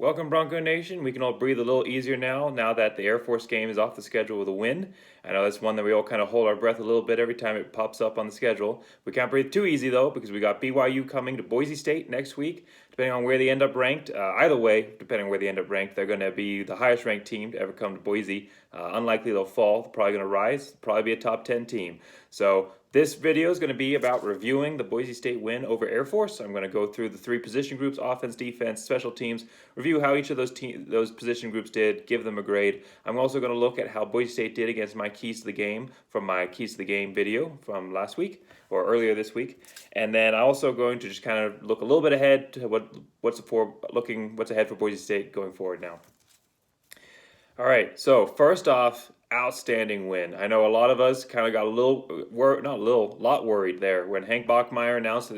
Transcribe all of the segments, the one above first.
Welcome, Bronco Nation. We can all breathe a little easier now that the Air Force game is off the schedule with a win. I know that's one that we all kind of hold our breath a little bit every time it pops up on the schedule. We can't breathe too easy, though, because we got BYU coming to Boise State next week. Depending on where they end up ranked, either way, depending on where they end up ranked, they're going to be the highest ranked team to ever come to Boise. Unlikely they'll fall, they're probably going to rise, probably be a top 10 team. So this video is going to be about reviewing the Boise State win over Air Force. I'm going to go through the three position groups: offense, defense, special teams, review how each of those position groups did, give them a grade. I'm also going to look at how Boise State did against my keys to the game from my keys to the game video from last week or earlier this week. And then I'm also going to just kind of look a little bit ahead to what's ahead for Boise State going forward now. All right, so first off, outstanding win. I know a lot of us kind of got a lot worried there when Hank Bachmeier announced,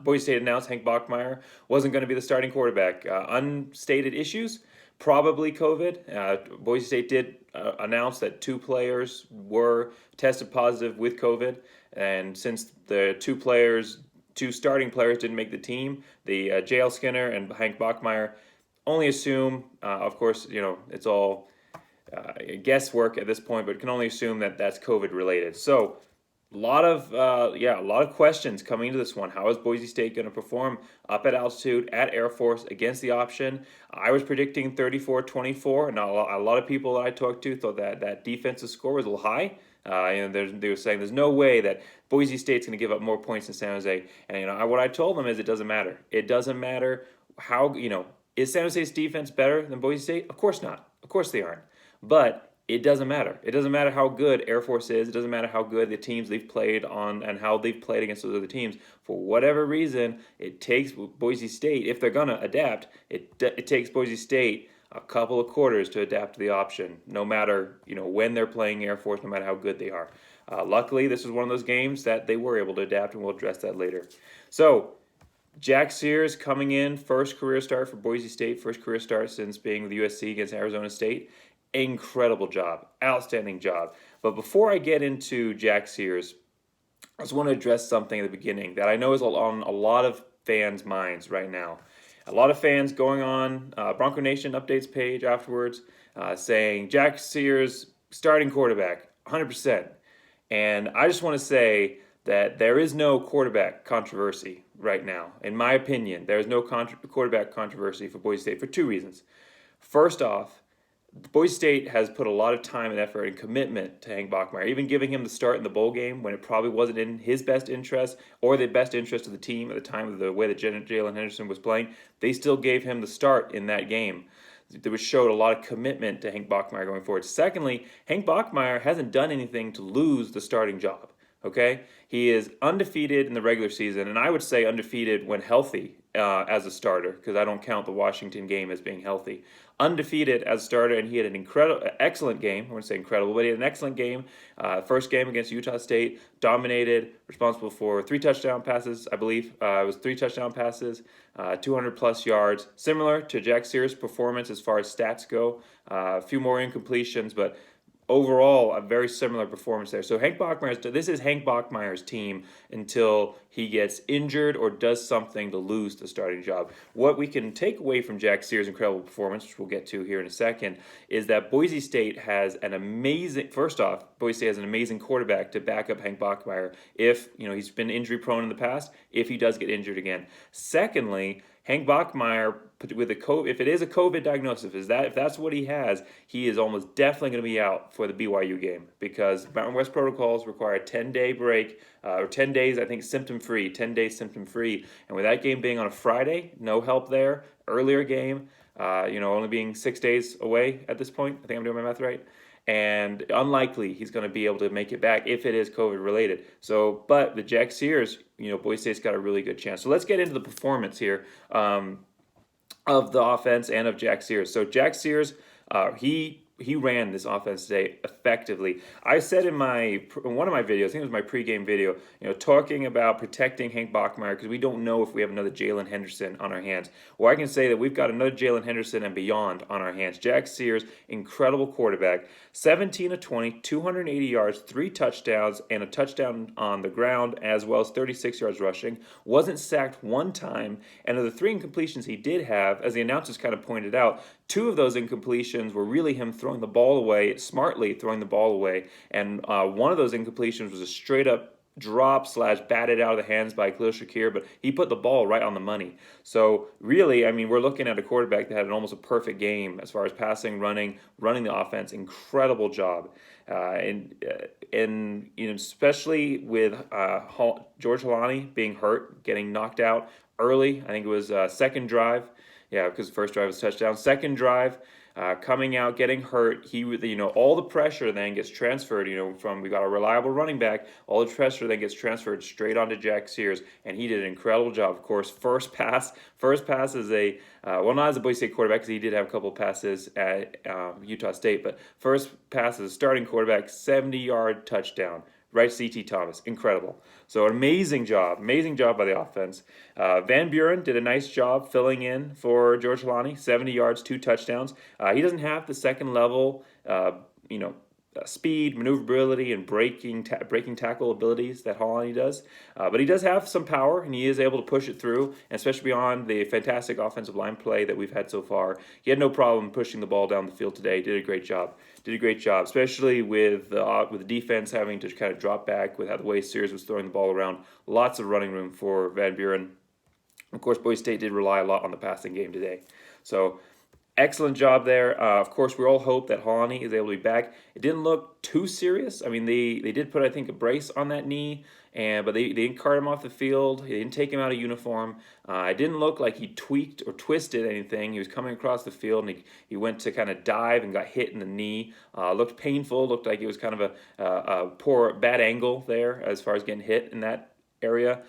Boise State announced Hank Bachmeier wasn't going to be the starting quarterback. Unstated issues, probably COVID. Boise State did announce that two players were tested positive with COVID, and since the two starting players didn't make the team, the JL Skinner and Hank Bachmeier only assume, of course, it's all guesswork at this point, but can only assume that that's COVID related. So a lot of questions coming into this one. How is Boise State going to perform up at altitude at Air Force against the option? I was predicting 34-24, and a lot of people that I talked to thought that defensive score was a little high. They were saying there's no way that Boise State's going to give up more points than San Jose. And what I told them is it doesn't matter. It doesn't matter how, is San Jose's defense better than Boise State? Of course not. Of course they aren't. But it doesn't matter. It doesn't matter how good Air Force is. It doesn't matter how good the teams they've played on and how they've played against those other teams. For whatever reason, it takes Boise State, if they're going to adapt, it takes Boise State a couple of quarters to adapt to the option, no matter when they're playing Air Force, no matter how good they are. Luckily, this was one of those games that they were able to adapt, and we'll address that later. So, Jack Sears coming in, first career start for Boise State, first career start since being with USC against Arizona State. Incredible job, outstanding job. But before I get into Jack Sears, I just want to address something at the beginning that I know is on a lot of fans' minds right now. A lot of fans going on Bronco Nation updates page afterwards saying Jack Sears starting quarterback, 100%. And I just want to say that there is no quarterback controversy right now. In my opinion, there is no quarterback controversy for Boise State for two reasons. First off, Boise State has put a lot of time and effort and commitment to Hank Bachmeier, even giving him the start in the bowl game when it probably wasn't in his best interest or the best interest of the team at the time of the way that Jalen Henderson was playing. They still gave him the start in that game. There showed a lot of commitment to Hank Bachmeier going forward. Secondly, Hank Bachmeier hasn't done anything to lose the starting job. Okay, he is undefeated in the regular season, and I would say undefeated when healthy as a starter, because I don't count the Washington game as being healthy. Undefeated as a starter, and he had an excellent game. I wouldn't say incredible, but he had an excellent game. First game against Utah State, dominated, responsible for 3 touchdown passes, I believe. It was 3 touchdown passes, 200-plus yards. Similar to Jack Sears' performance as far as stats go. A few more incompletions, but overall, a very similar performance there. So this is Hank Bachmeier's team until he gets injured or does something to lose the starting job. What we can take away from Jack Sears' incredible performance, which we'll get to here in a second, is that Boise State has Boise State has an amazing quarterback to back up Hank Bachmeier if he's been injury prone in the past, if he does get injured again. Secondly, Hank Bachmeier, if it is a COVID diagnosis, if that's what he has, he is almost definitely going to be out for the BYU game because Mountain West protocols require a 10-day break, or 10 days, I think, symptom-free, 10 days symptom-free. And with that game being on a Friday, no help there, earlier game, only being 6 days away at this point. I think I'm doing my math right. And unlikely he's going to be able to make it back if it is COVID related. So, but the Jack Sears, Boise State's got a really good chance. So let's get into the performance here of the offense and of Jack Sears. So Jack Sears, he he ran this offense today effectively. I said in one of my videos, I think it was my pregame video, talking about protecting Hank Bachmeier because we don't know if we have another Jalen Henderson on our hands. Well, I can say that we've got another Jalen Henderson and beyond on our hands. Jack Sears, incredible quarterback, 17 of 20, 280 yards, 3 touchdowns, and a touchdown on the ground, as well as 36 yards rushing. Wasn't sacked one time, and of the 3 incompletions he did have, as the announcers kind of pointed out, 2 of those incompletions were really him throwing the ball away, smartly throwing the ball away, and one of those incompletions was a straight up drop / batted out of the hands by Khalil Shakir, but he put the ball right on the money. So really, I mean, we're looking at a quarterback that had almost a perfect game as far as passing, running the offense. Incredible job, and especially with George Holani being hurt, getting knocked out early. I think it was second drive. Yeah, because the first drive was touchdown. Second drive, coming out, getting hurt. All the pressure then gets transferred. We got a reliable running back. All the pressure then gets transferred straight onto Jack Sears, and he did an incredible job. Of course, first pass is not as a Boise State quarterback because he did have a couple of passes at Utah State, but first pass as a starting quarterback, 70-yard touchdown. Right, C.T. Thomas, incredible. So an amazing job by the offense. Van Buren did a nice job filling in for George Holani, 70 yards, 2 touchdowns. He doesn't have the second level, speed, maneuverability, and breaking tackle abilities that Holani does. But he does have some power, and he is able to push it through, and especially beyond the fantastic offensive line play that we've had so far. He had no problem pushing the ball down the field today. Did a great job, especially with the defense having to kind of drop back with how the way Sears was throwing the ball around. Lots of running room for Van Buren. Of course, Boise State did rely a lot on the passing game today. So excellent job there. Of course, we all hope that Holani is able to be back. It didn't look too serious. I mean, they did put, I think, a brace on that knee, but they didn't cart him off the field. They didn't take him out of uniform. It didn't look like he tweaked or twisted anything. He was coming across the field, and he went to kind of dive and got hit in the knee. Looked painful. Looked like it was kind of a bad angle there as far as getting hit in that area.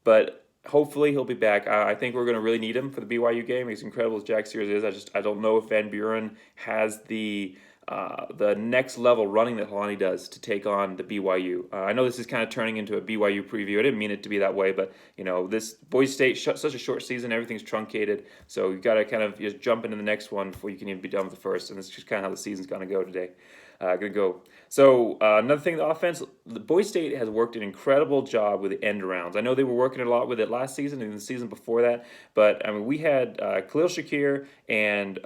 But hopefully he'll be back. I think we're going to really need him for the BYU game. He's incredible as Jack Sears is. I don't know if Van Buren has the next level running that Holani does to take on the BYU. I know this is kind of turning into a BYU preview. I didn't mean it to be that way, but this Boise State such a short season, everything's truncated, so you've got to kind of just jump into the next one before you can even be done with the first. And that's just kind of how the season's going to go today. So another thing, the offense, the Boise State has worked an incredible job with the end arounds. I know they were working a lot with it last season and the season before that, but I mean we had Khalil Shakir and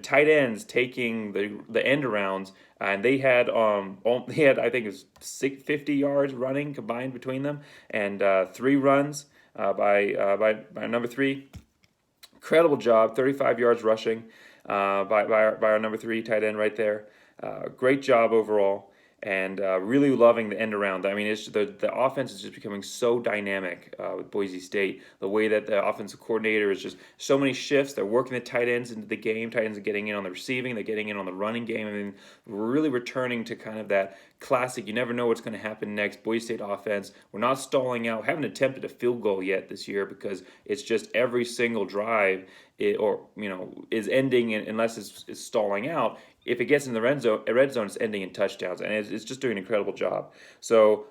tight ends taking the end arounds, and they had I think it was 50 yards running combined between them, and 3 runs by number 3. Incredible job, 35 yards rushing by our number 3 tight end right there. Great job overall, and really loving the end around. I mean, it's the offense is just becoming so dynamic with Boise State. The way that the offensive coordinator is just so many shifts. They're working the tight ends into the game. Tight ends are getting in on the receiving. They're getting in on the running game. I mean, we're really returning to kind of that classic, you never know what's going to happen next, Boise State offense. We're not stalling out. We haven't attempted a field goal yet this year because it's just every single drive is ending unless it's stalling out. If it gets in the red zone, it's ending in touchdowns, and it's just doing an incredible job. So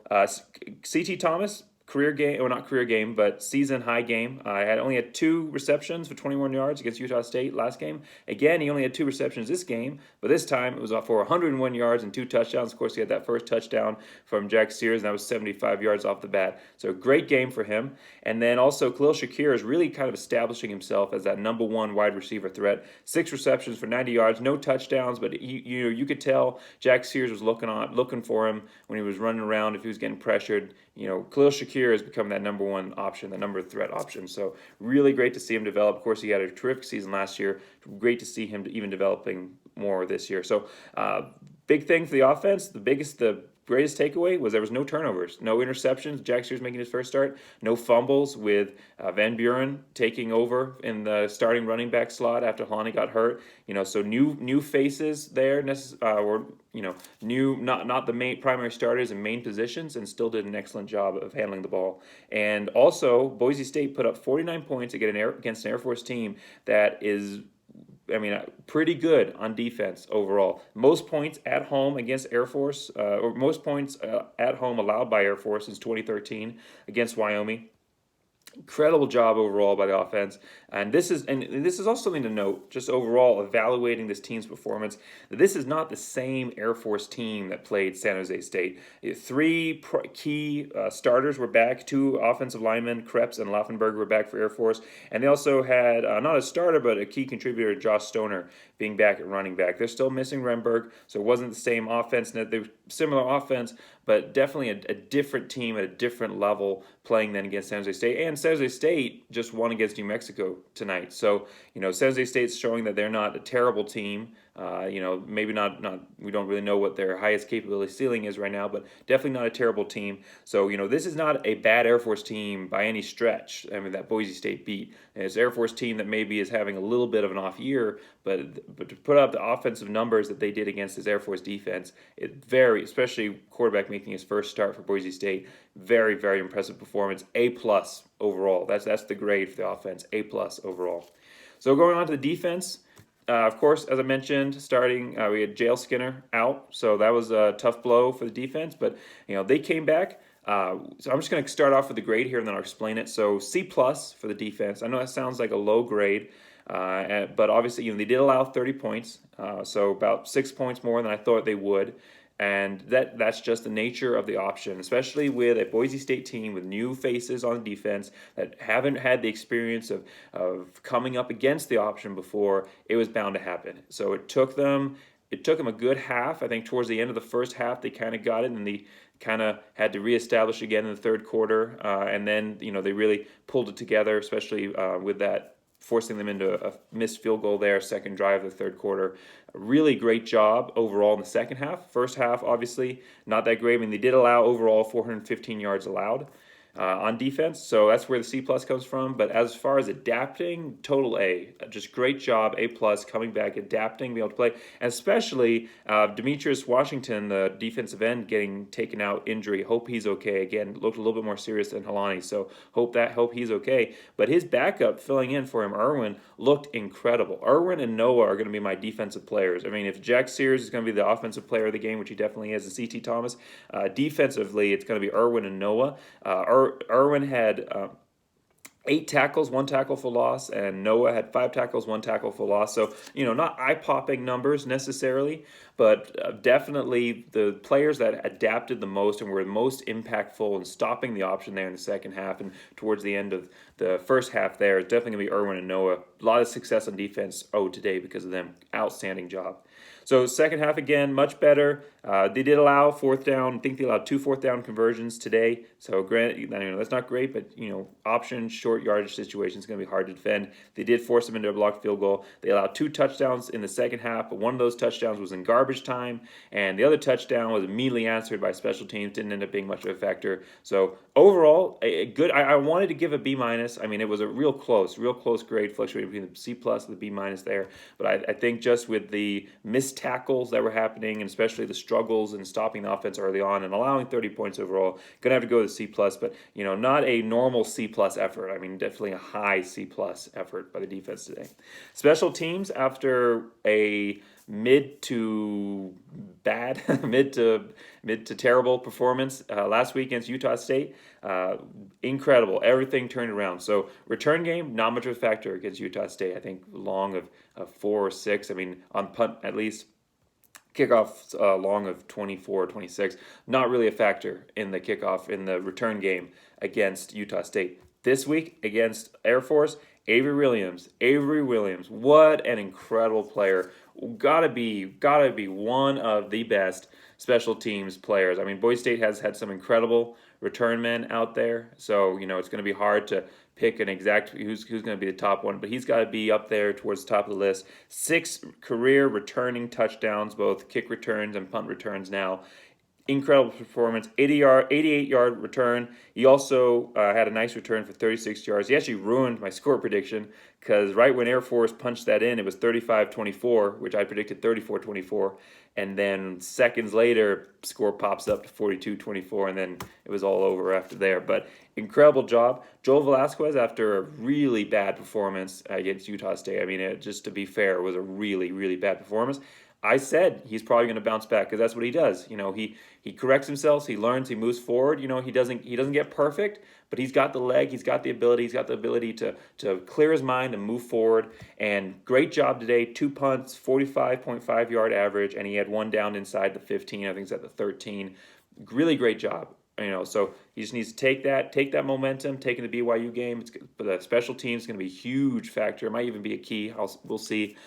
C.T. Thomas, career game, or not career game, but season high game. I only had 2 receptions for 21 yards against Utah State last game. Again, he only had 2 receptions this game, but this time it was for 101 yards and 2 touchdowns. Of course, he had that first touchdown from Jack Sears, and that was 75 yards off the bat. So great game for him. And then also Khalil Shakir is really kind of establishing himself as that number 1 wide receiver threat. 6 receptions for 90 yards, no touchdowns, but you could tell Jack Sears was looking for him when he was running around if he was getting pressured. Khalil Shakir has become that number 1 option, that number threat option. So really great to see him develop. Of course, he had a terrific season last year. Great to see him even developing more this year. So big thing for the offense. The greatest takeaway was there was no turnovers, no interceptions. Jack Sears making his first start, no fumbles with Van Buren taking over in the starting running back slot after Holani got hurt. So new faces there, new not the main primary starters and main positions, and still did an excellent job of handling the ball. And also, Boise State put up 49 points against an Air Force team that is I mean, pretty good on defense overall. Most points at home against Air Force, or most points at home allowed by Air Force since 2013 against Wyoming. Incredible job overall by the offense, and this is also something to note. Just overall evaluating this team's performance, this is not the same Air Force team that played San Jose State. Three key starters were back. Two offensive linemen, Krebs and Laufenberg, were back for Air Force, and they also had not a starter but a key contributor, Josh Stoner, being back at running back. They're still missing Remberg, so it wasn't the same offense. They were similar offense, but definitely a different team at a different level playing then against San Jose State. And San Jose State just won against New Mexico tonight. So, San Jose State's showing that they're not a terrible team. Maybe not. We don't really know what their highest capability ceiling is right now, but definitely not a terrible team. So, this is not a bad Air Force team by any stretch. I mean, that Boise State beat. And it's an Air Force team that maybe is having a little bit of an off year, but to put up the offensive numbers that they did against this Air Force defense, especially quarterback making his first start for Boise State, very, very impressive performance. A+ overall. That's the grade for the offense. A+ overall. So going on to the defense. Of course, as I mentioned, starting we had Jail Skinner out, so that was a tough blow for the defense. But they came back. So I'm just going to start off with the grade here, and then I'll explain it. So C+ for the defense. I know that sounds like a low grade, but obviously they did allow 30 points, so about 6 points more than I thought they would. And that's just the nature of the option, especially with a Boise State team with new faces on defense that haven't had the experience of coming up against the option before. It was bound to happen. So it took them a good half. I think towards the end of the first half, they kind of got it, and they kind of had to reestablish again in the third quarter. And then, they really pulled it together, especially with that, forcing them into a missed field goal there, second drive of the third quarter. A really great job overall in the second half. First half, obviously, not that great. I mean, they did allow overall 415 yards allowed on defense, so that's where the C+ comes from. But as far as adapting, total A. Just great job, A+, coming back, adapting, being able to play. And especially Demetrius Washington, the defensive end, getting taken out injury. Hope he's okay. Again, looked a little bit more serious than Helani, so hope he's okay. But his backup filling in for him, Irwin, looked incredible. Irwin and Noah are going to be my defensive players. I mean, if Jack Sears is going to be the offensive player of the game, which he definitely is, and C.T. Thomas, defensively, it's going to be Irwin and Noah. Irwin had 8 tackles, 1 tackle for loss, and Noah had 5 tackles, 1 tackle for loss. So, not eye-popping numbers necessarily, but definitely the players that adapted the most and were most impactful in stopping the option there in the second half and towards the end of the first half there is definitely going to be Irwin and Noah. A lot of success on defense today because of them. Outstanding job. So second half, again, much better. They did allow fourth down. I think they allowed 2 fourth down conversions today. So granted, that's not great, but option short yardage situation is going to be hard to defend. They did force them into a blocked field goal. They allowed 2 touchdowns in the second half, but one of those touchdowns was in garbage time, and the other touchdown was immediately answered by special teams. Didn't end up being much of a factor. So overall, a good. I wanted to give a B-. I mean, it was a real close grade, fluctuating between the C+ and the B- there. But I think just with the missed tackles that were happening, and especially the struggles in stopping the offense early on and allowing 30 points overall, gonna have to go to C+, but not a normal C+ effort. I mean, definitely a high C+ effort by the defense today. Special teams, after a mid to bad, mid to terrible performance last week against Utah State. Incredible. Everything turned around. So return game, not much of a factor against Utah State. I think long of 4 or 6. I mean, on punt at least. Kickoff long of 24 or 26. Not really a factor in the return game against Utah State. This week against Air Force, Avery Williams, what an incredible player. Gotta be one of the best special teams players. I mean, Boise State has had some incredible return men out there, so it's going to be hard to pick an exact who's going to be the top one, but he's got to be up there towards the top of the list. 6 career returning touchdowns, both kick returns and punt returns now. incredible performance, 88-yard return. He also had a nice return for 36 yards. He actually ruined my score prediction because right when Air Force punched that in, it was 35-24, which I predicted 34-24. And then seconds later, score pops up to 42-24, and then it was all over after there. But incredible job. Joel Velasquez, after a really bad performance against Utah State, I mean, just to be fair, it was a really, really bad performance. I said he's probably going to bounce back because that's what he does. He corrects himself, he learns, he moves forward. He doesn't get perfect, but he's got the leg, he's got the ability to clear his mind and move forward. And great job today. 2 punts, 45.5-yard average, and he had one down inside the 15. I think it's at the 13. Really great job. So he just needs to take that momentum, taking the BYU game. But the special teams is going to be a huge factor. It might even be a key. We'll see.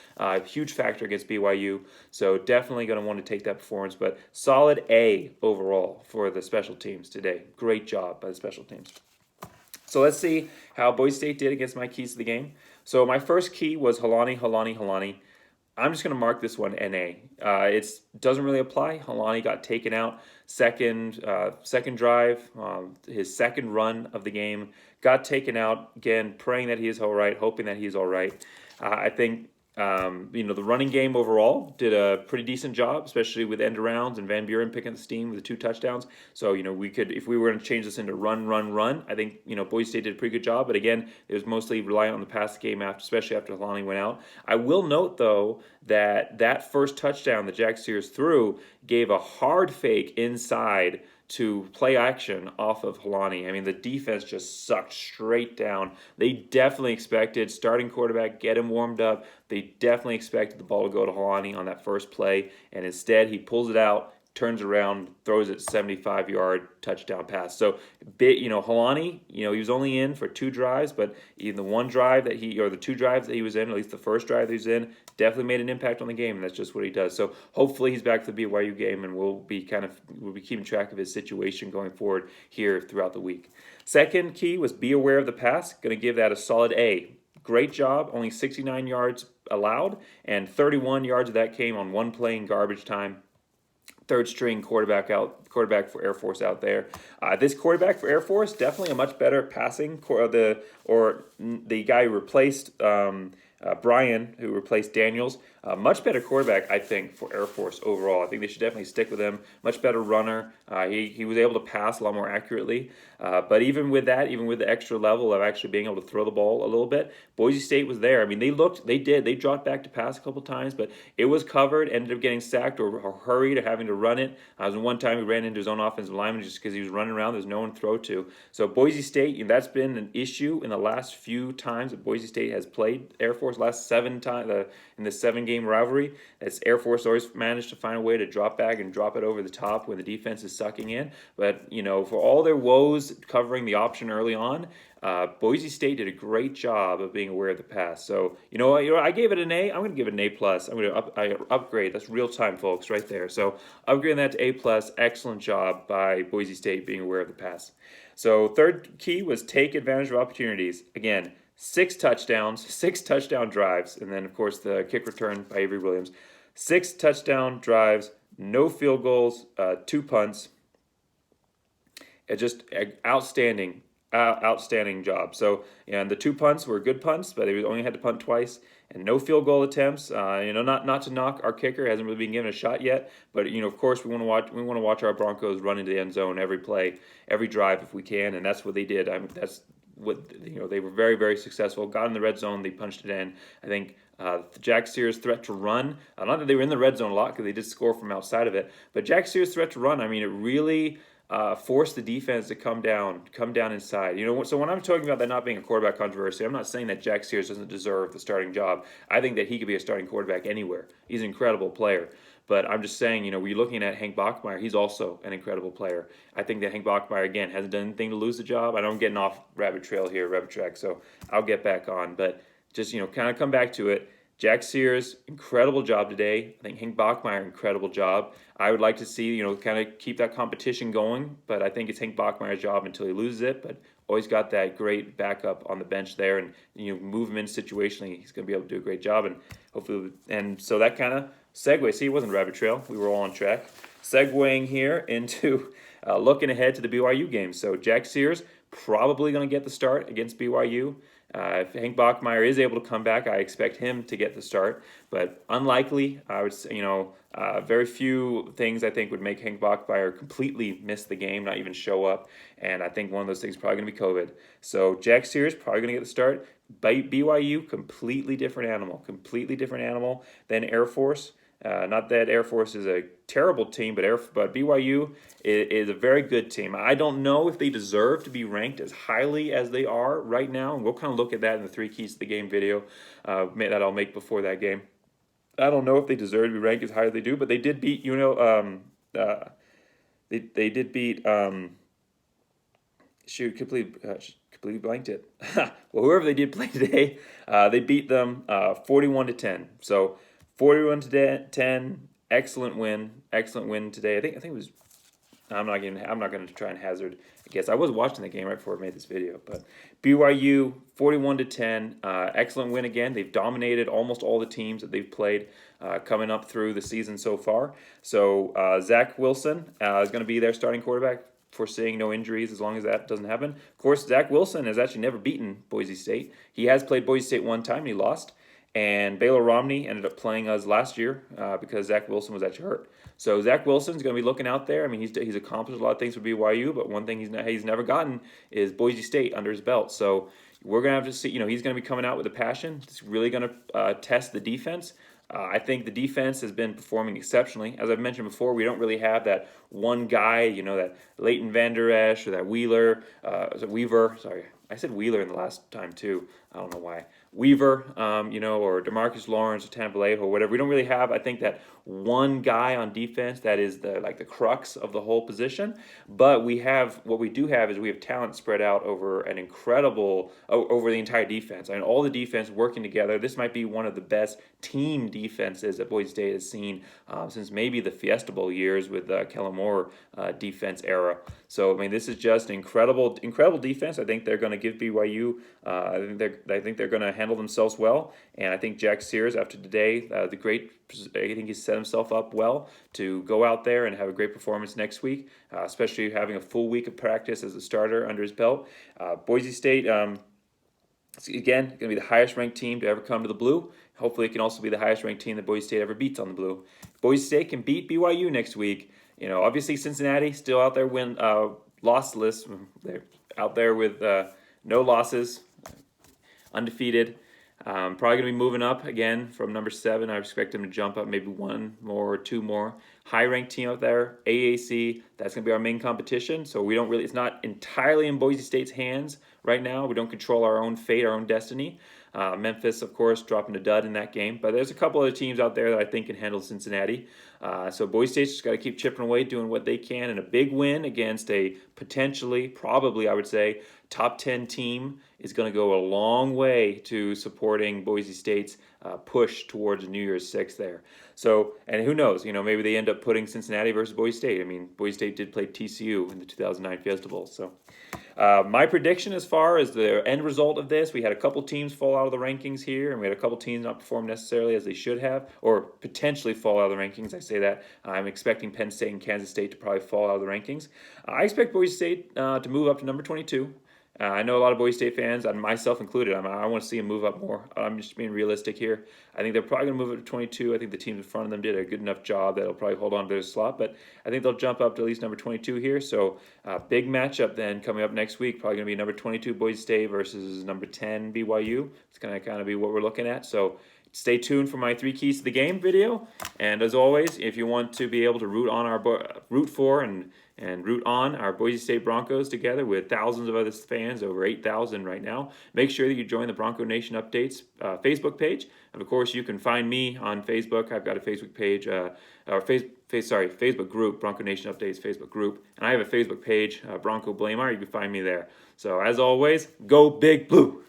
Huge factor against BYU. So definitely going to want to take that performance. But solid A overall for the special teams today. Great job by the special teams. So let's see how Boise State did against my keys to the game. So my first key was Helani. I'm just going to mark this one NA. It doesn't really apply. Helani got taken out second drive, his second run of the game, got taken out. Again, praying that he is all right, hoping that he is all right. I think the running game overall did a pretty decent job, especially with end arounds and Van Buren picking up the steam with the 2 touchdowns. So we could, if we were going to change this into run, I think Boise State did a pretty good job. But again, it was mostly reliant on the pass game especially after Helani went out. I will note though that first touchdown that Jack Sears threw gave a hard fake inside to play action off of Helani. I mean, the defense just sucked straight down. They definitely expected starting quarterback, get him warmed up. They definitely expected the ball to go to Helani on that first play, and instead he pulls it out, turns around, throws it 75-yard touchdown pass. So, Helani, he was only in for 2 drives, but even the 1 drive the 2 drives that he was in, at least the first drive that he was in, definitely made an impact on the game, and that's just what he does. So hopefully he's back to the BYU game, and we'll be keeping track of his situation going forward here throughout the week. Second key was be aware of the pass. Going to give that a solid A. Great job. Only 69 yards allowed, and 31 yards of that came on 1 play in garbage time. Third string quarterback for Air Force out there. This quarterback for Air Force, definitely a much better passing. The guy who replaced Brian, who replaced Daniels, much better quarterback, I think, for Air Force overall. I think they should definitely stick with him. Much better runner. He was able to pass a lot more accurately. But even with that, even with the extra level of actually being able to throw the ball a little bit, Boise State was there. I mean, they dropped back to pass a couple times, but it was covered, ended up getting sacked or hurried or having to run it. One time he ran into his own offensive lineman just because he was running around. There's no one to throw to. So Boise State, that's been an issue in the last few times that Boise State has played Air Force. Last 7 times in the 7-game rivalry, as Air Force always managed to find a way to drop back and drop it over the top when the defense is sucking in. But for all their woes covering the option early on, Boise State did a great job of being aware of the pass. So I gave it an A. I'm going to give it an A plus. I'm going to upgrade. That's real time, folks, right there. So upgrading that to A plus. Excellent job by Boise State being aware of the pass. So third key was take advantage of opportunities. Again, 6 touchdowns, 6 touchdown drives, and then of course the kick return by Avery Williams. 6 touchdown drives, no field goals, 2 punts. Just outstanding job. So, and the 2 punts were good punts, but they only had to punt twice, and no field goal attempts. Not to knock our kicker, hasn't really been given a shot yet, but of course we want to watch our Broncos run into the end zone every play, every drive if we can, and that's what they did. I mean, that's what they were very, very successful. Got in the red zone, they punched it in. I think Jack Sears' threat to run, not that they were in the red zone a lot because they did score from outside of it, but Jack Sears' threat to run, I mean, it really forced the defense to come down inside. So when I'm talking about that not being a quarterback controversy, I'm not saying that Jack Sears doesn't deserve the starting job. I think that he could be a starting quarterback anywhere. He's an incredible player. But I'm just saying, we're looking at Hank Bachmeier. He's also an incredible player. I think that Hank Bachmeier, again, hasn't done anything to lose the job. I know I'm getting off rabbit track, so I'll get back on. But just, kind of come back to it. Jack Sears, incredible job today. I think Hank Bachmeier, incredible job. I would like to see, kind of keep that competition going, but I think it's Hank Bachmeier's job until he loses it. But always got that great backup on the bench there, and move him in situationally. He's going to be able to do a great job, and hopefully, and so that kind of segue. See, it wasn't a rabbit trail. We were all on track. Segueing here into looking ahead to the BYU game. So Jack Sears probably going to get the start against BYU. If Hank Bachmeier is able to come back, I expect him to get the start, but unlikely. I would say, very few things I think would make Hank Bachmeier completely miss the game, not even show up. And I think one of those things is probably going to be COVID. So Jack Sears probably going to get the start. BYU, completely different animal than Air Force. Not that Air Force is a terrible team, but BYU is a very good team. I don't know if they deserve to be ranked as highly as they are right now, and we'll kind of look at that in the 3 keys to the game video that I'll make before that game. I don't know if they deserve to be ranked as high as they do, but they did beat, they did beat, completely blanked it. Well, whoever they did play today, they beat them 41-10. So 41-10, excellent win today. I think it was. I'm not going to try and hazard a guess. I was watching the game right before I made this video, but BYU 41-10, excellent win again. They've dominated almost all the teams that they've played coming up through the season so far. So Zach Wilson is going to be their starting quarterback, foreseeing no injuries as long as that doesn't happen. Of course, Zach Wilson has actually never beaten Boise State. He has played Boise State one time and he lost. And Baylor Romney ended up playing us last year because Zach Wilson was actually hurt. So Zach Wilson's going to be looking out there. I mean, he's accomplished a lot of things for BYU, but one thing he's never gotten is Boise State under his belt. So we're going to have to see. He's going to be coming out with a passion. It's really going to test the defense. I think the defense has been performing exceptionally. As I've mentioned before, we don't really have that one guy, that Leighton Vander Esch or that Weaver. Sorry, I said Wheeler in the last time too. I don't know why. Weaver, or DeMarcus Lawrence or Tampa or whatever. We don't really have, I think, that one guy on defense that is the crux of the whole position. But what we do have is we have talent spread out over over the entire defense. I mean, all the defense working together. This might be one of the best team defenses that Boise State has seen since maybe the Fiesta Bowl years with Kellen Moore defense era. So, I mean, this is just incredible defense. I think they're going to give BYU. I think they're going to handle themselves well, and I think Jack Sears, after today, I think he's set himself up well to go out there and have a great performance next week, especially having a full week of practice as a starter under his belt. Boise State, again, going to be the highest ranked team to ever come to the Blue. Hopefully, it can also be the highest ranked team that Boise State ever beats on the Blue. Boise State can beat BYU next week. Obviously Cincinnati still out there loss list. They're out there with no losses, undefeated. Probably going to be moving up again from number 7. I expect them to jump up maybe 1 more or 2 more. High-ranked team out there, AAC. That's going to be our main competition. So it's not entirely in Boise State's hands right now. We don't control our own fate, our own destiny. Memphis, of course, dropping a dud in that game. But there's a couple other teams out there that I think can handle Cincinnati. So Boise State's just got to keep chipping away, doing what they can. And a big win against a probably, I would say, top 10 team is going to go a long way to supporting Boise State's push towards New Year's 6 there. So, and who knows, maybe they end up putting Cincinnati versus Boise State. I mean, Boise State did play TCU in the 2009 Fiesta Bowl. So my prediction as far as the end result of this, we had a couple teams fall out of the rankings here, and we had a couple teams not perform necessarily as they should have, or potentially fall out of the rankings. I say that. I'm expecting Penn State and Kansas State to probably fall out of the rankings. I expect Boise State to move up to number 22. I know a lot of Boise State fans, and myself included, I want to see them move up more. I'm just being realistic here. I think they're probably going to move up to 22. I think the teams in front of them did a good enough job that they'll probably hold on to their slot, but I think they'll jump up to at least number 22 here. So big matchup then coming up next week, probably going to be number 22 Boise State versus number 10 BYU. It's going to kind of be what we're looking at. So stay tuned for my 3 keys to the game video. And as always, if you want to be able to root for and root on our Boise State Broncos together with thousands of other fans, over 8,000 right now, make sure that you join the Bronco Nation Updates Facebook page. And of course, you can find me on Facebook. I've got a Facebook page, Facebook group, Bronco Nation Updates Facebook group. And I have a Facebook page, Bronco Blamar. You can find me there. So as always, go Big Blue!